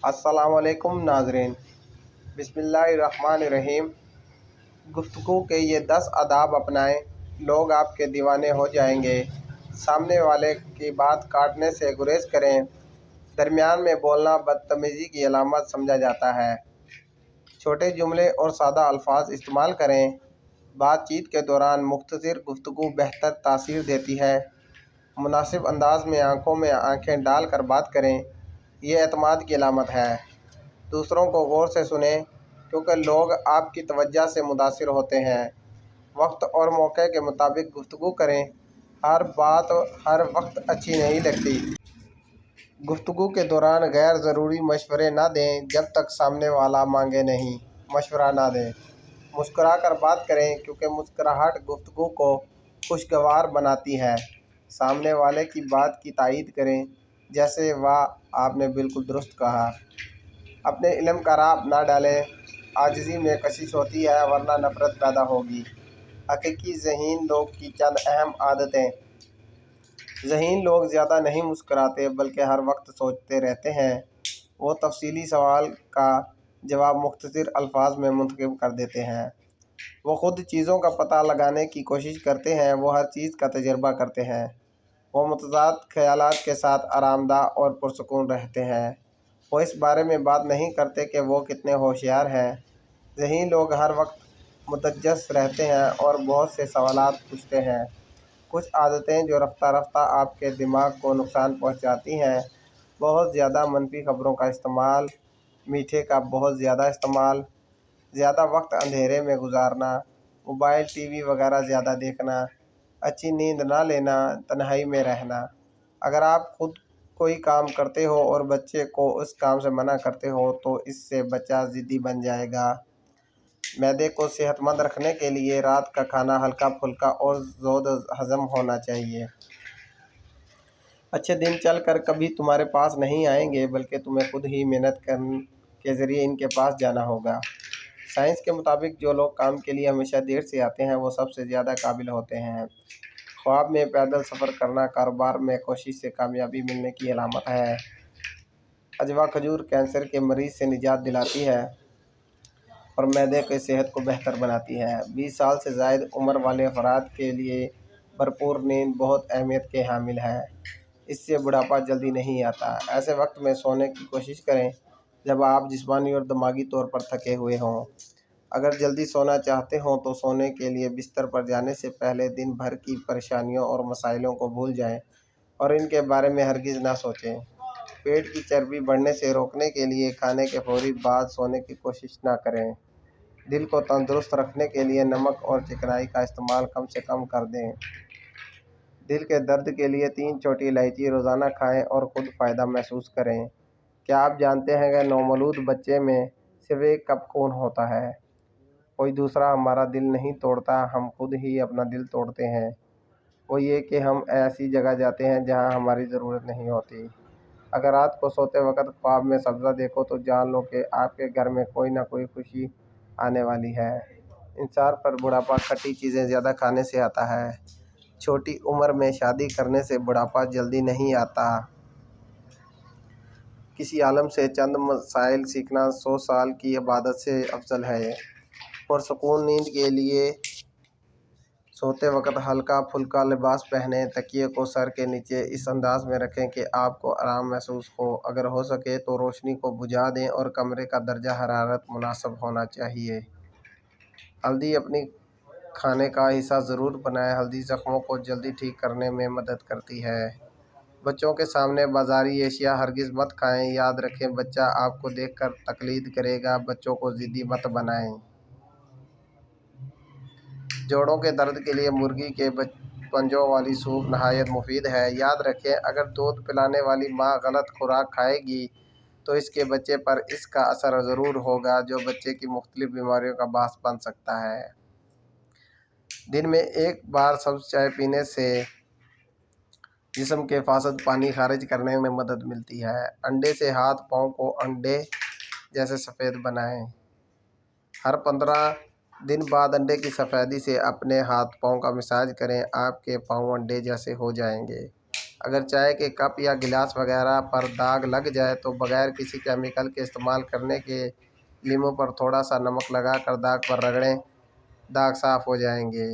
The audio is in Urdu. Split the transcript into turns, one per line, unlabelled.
السلام علیکم ناظرین، بسم اللہ الرحمن الرحیم۔ گفتگو کے یہ 10 آداب اپنائیں، لوگ آپ کے دیوانے ہو جائیں گے۔ سامنے والے کی بات کاٹنے سے گریز کریں۔ درمیان میں بولنا بدتمیزی کی علامت سمجھا جاتا ہے۔ چھوٹے جملے اور سادہ الفاظ استعمال کریں۔ بات چیت کے دوران مختصر گفتگو بہتر تاثیر دیتی ہے۔ مناسب انداز میں آنکھوں میں آنکھیں ڈال کر بات کریں، یہ اعتماد کی علامت ہے۔ دوسروں کو غور سے سنیں، کیونکہ لوگ آپ کی توجہ سے متاثر ہوتے ہیں۔ وقت اور موقع کے مطابق گفتگو کریں، ہر بات ہر وقت اچھی نہیں لگتی۔ گفتگو کے دوران غیر ضروری مشورے نہ دیں جب تک سامنے والا مانگے نہیں۔ مشورہ نہ دیں، مسکرا کر بات کریں، کیونکہ مسکراہٹ گفتگو کو خوشگوار بناتی ہے۔ سامنے والے کی بات کی تائید کریں، جیسے واہ آپ نے بالکل درست کہا۔ اپنے علم کا راگ نہ ڈالیں، عاجزی میں کشش ہوتی ہے ورنہ نفرت پیدا ہوگی۔ حقیقی ذہین لوگ کی چند اہم عادتیں۔ ذہین لوگ زیادہ نہیں مسکراتے بلکہ ہر وقت سوچتے رہتے ہیں۔ وہ تفصیلی سوال کا جواب مختصر الفاظ میں منتخب کر دیتے ہیں۔ وہ خود چیزوں کا پتہ لگانے کی کوشش کرتے ہیں، وہ ہر چیز کا تجربہ کرتے ہیں۔ وہ متضاد خیالات کے ساتھ آرام دہ اور پرسکون رہتے ہیں۔ وہ اس بارے میں بات نہیں کرتے کہ وہ کتنے ہوشیار ہیں۔ ذہین لوگ ہر وقت متجسس رہتے ہیں اور بہت سے سوالات پوچھتے ہیں۔ کچھ عادتیں جو رفتہ رفتہ آپ کے دماغ کو نقصان پہنچاتی ہیں۔ بہت زیادہ منفی خبروں کا استعمال، میٹھے کا بہت زیادہ استعمال، زیادہ وقت اندھیرے میں گزارنا، موبائل ٹی وی وغیرہ زیادہ دیکھنا، اچھی نیند نہ لینا، تنہائی میں رہنا۔ اگر آپ خود کوئی کام کرتے ہو اور بچے کو اس کام سے منع کرتے ہو تو اس سے بچہ ضدی بن جائے گا۔ معدے کو صحت مند رکھنے کے لیے رات کا کھانا ہلکا پھلکا اور زود ہضم ہونا چاہیے۔ اچھے دن چل کر کبھی تمہارے پاس نہیں آئیں گے بلکہ تمہیں خود ہی محنت کے ذریعے ان کے پاس جانا ہوگا۔ سائنس کے مطابق جو لوگ کام کے لیے ہمیشہ دیر سے آتے ہیں وہ سب سے زیادہ قابل ہوتے ہیں۔ خواب میں پیدل سفر کرنا کاروبار میں کوشش سے کامیابی ملنے کی علامت ہے۔ عجوا کھجور کینسر کے مریض سے نجات دلاتی ہے اور معدے کی صحت کو بہتر بناتی ہے۔ 20 سال سے زائد عمر والے افراد کے لیے بھرپور نیند بہت اہمیت کے حامل ہے۔ اس سے بڑھاپا جلدی نہیں آتا۔ ایسے وقت میں سونے کی کوشش کریں جب آپ جسمانی اور دماغی طور پر تھکے ہوئے ہوں۔ اگر جلدی سونا چاہتے ہوں تو سونے کے لیے بستر پر جانے سے پہلے دن بھر کی پریشانیوں اور مسائلوں کو بھول جائیں اور ان کے بارے میں ہرگز نہ سوچیں۔ پیٹ کی چربی بڑھنے سے روکنے کے لیے کھانے کے فوری بعد سونے کی کوشش نہ کریں۔ دل کو تندرست رکھنے کے لیے نمک اور چکنائی کا استعمال کم سے کم کر دیں۔ دل کے درد کے لیے 3 چھوٹی الائچی روزانہ کھائیں اور خود فائدہ محسوس کریں۔ کیا آپ جانتے ہیں کہ نومولود بچے میں صرف 1 کپ خون ہوتا ہے؟ کوئی دوسرا ہمارا دل نہیں توڑتا، ہم خود ہی اپنا دل توڑتے ہیں۔ وہ یہ کہ ہم ایسی جگہ جاتے ہیں جہاں ہماری ضرورت نہیں ہوتی۔ اگر رات کو سوتے وقت خواب میں سبزہ دیکھو تو جان لو کہ آپ کے گھر میں کوئی نہ کوئی خوشی آنے والی ہے۔ انحصار پر بڑھاپا کھٹی چیزیں زیادہ کھانے سے آتا ہے۔ چھوٹی عمر میں شادی کرنے سے بڑھاپا جلدی نہیں آتا۔ کسی عالم سے چند مسائل سیکھنا 100 سال کی عبادت سے افضل ہے۔ پرسکون نیند کے لیے سوتے وقت ہلکا پھلکا لباس پہنیں۔ تکیے کو سر کے نیچے اس انداز میں رکھیں کہ آپ کو آرام محسوس ہو۔ اگر ہو سکے تو روشنی کو بجھا دیں اور کمرے کا درجہ حرارت مناسب ہونا چاہیے۔ ہلدی اپنی کھانے کا حصہ ضرور بنائیں۔ ہلدی زخموں کو جلدی ٹھیک کرنے میں مدد کرتی ہے۔ بچوں کے سامنے بازاری اشیاء ہرگز مت کھائیں۔ یاد رکھیں بچہ آپ کو دیکھ کر تقلید کرے گا۔ بچوں کو ضدی مت بنائیں۔ جوڑوں کے درد کے لیے مرغی کے پنجوں والی سوپ نہایت مفید ہے۔ یاد رکھیں اگر دودھ پلانے والی ماں غلط خوراک کھائے گی تو اس کے بچے پر اس کا اثر ضرور ہوگا، جو بچے کی مختلف بیماریوں کا باعث بن سکتا ہے۔ دن میں 1 بار سبز چائے پینے سے جسم کے فاسد پانی خارج کرنے میں مدد ملتی ہے۔ انڈے سے ہاتھ پاؤں کو انڈے جیسے سفید بنائیں۔ ہر 15 دن بعد انڈے کی سفیدی سے اپنے ہاتھ پاؤں کا مساج کریں، آپ کے پاؤں انڈے جیسے ہو جائیں گے۔ اگر چائے کے کپ یا گلاس وغیرہ پر داغ لگ جائے تو بغیر کسی کیمیکل کے استعمال کرنے کے لیموں پر تھوڑا سا نمک لگا کر داغ پر رگڑیں، داغ صاف ہو جائیں گے۔